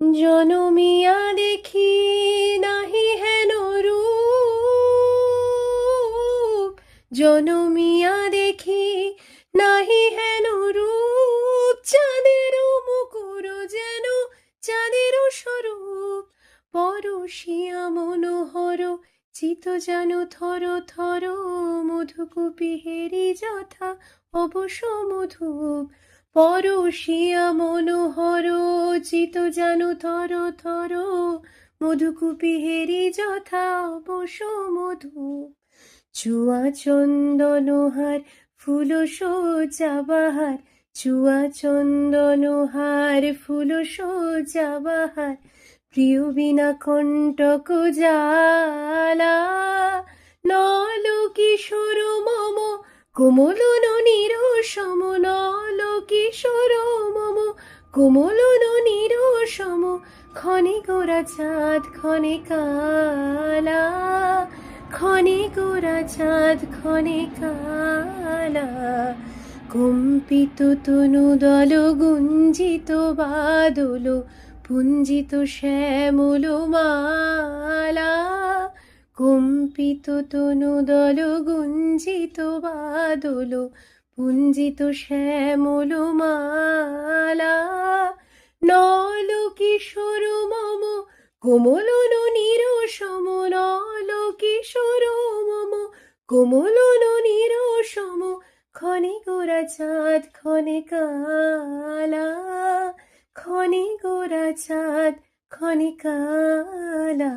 জনমিয়া দেখি নাহি হেন রূপ, জনমিয়া দেখি নাহি হেন রূপ, চাঁদেরও মুকুর যেন চাঁদেরও স্বরূপ, পরশিয়া মনোহর চিত যেন থর থর, মধুকুপি হেরি যথা অবশ মধুপ, পরশিয়া মনোহর চিত যেন থর থর, মধুকুপি হেরি যথা অবশ মধুপ, চুয়া চন্দনহার ফুল সজ্জা বাহার, চুয়া চন্দনহার ফুল সজ্জা বাহার, প্রিয় বিনা কণ্টক জ্বালা, নল কিশোর মম কোমল ননির সম, নল কিশোর মম কোমল ননির সম, ক্ষণে গোরা চাঁদ ক্ষণে কালা, ক্ষণে গোরা চাঁদ ক্ষণে কালা, কম্পিত তনু দল গুঞ্জিত বাদল, পুঞ্জিত শ্যামল মালা, কম্পিত তনু দল গুঞ্জিত বাদল, পুঞ্জিত শ্যামল মালা, নল কিশোর মম কোমল ননির সম, নল কিশোর মম কোমল ননির সম, ক্ষণে গোরা চাঁদ ক্ষণে কালা, ক্ষণে গোরা চাঁদ ক্ষণে কালা।